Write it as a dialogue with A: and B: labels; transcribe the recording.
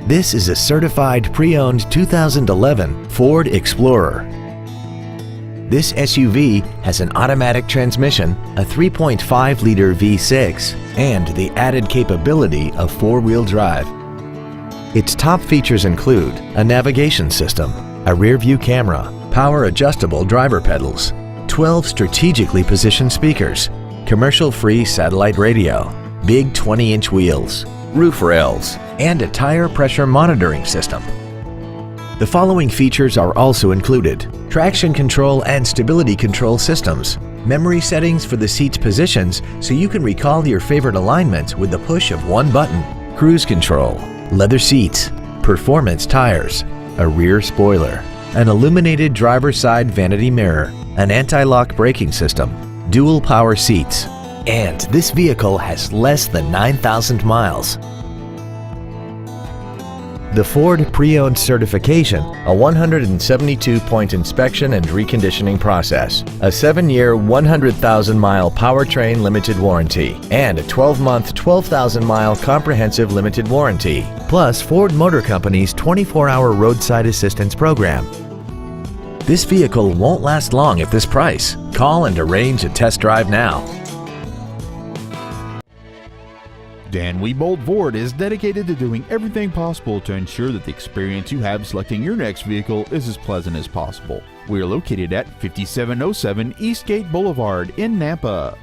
A: This is a certified pre-owned 2011 Ford Explorer. This SUV has an automatic transmission, a 3.5-liter V6, and the added capability of four-wheel drive. Its top features include a navigation system, a rear-view camera, power-adjustable driver pedals, 12 strategically positioned speakers, commercial-free satellite radio, big 20-inch wheels, roof rails, and a tire pressure monitoring system. The following features are also included: traction control and stability control systems, memory settings for the seat's positions so you can recall your favorite alignments with the push of one button, cruise control, leather seats, performance tires, a rear spoiler, an illuminated driver's side vanity mirror, an anti-lock braking system, dual power seats, and this vehicle has less than 9,000 miles. The Ford Pre-Owned Certification, a 172-point inspection and reconditioning process, a 7-year, 100,000-mile powertrain limited warranty, and a 12-month, 12,000-mile comprehensive limited warranty, plus Ford Motor Company's 24-hour roadside assistance program. This vehicle won't last long at this price. Call and arrange a test drive now.
B: Dan Wiebold Ford is dedicated to doing everything possible to ensure that the experience you have selecting your next vehicle is as pleasant as possible. We are located at 5707 Eastgate Boulevard in Nampa.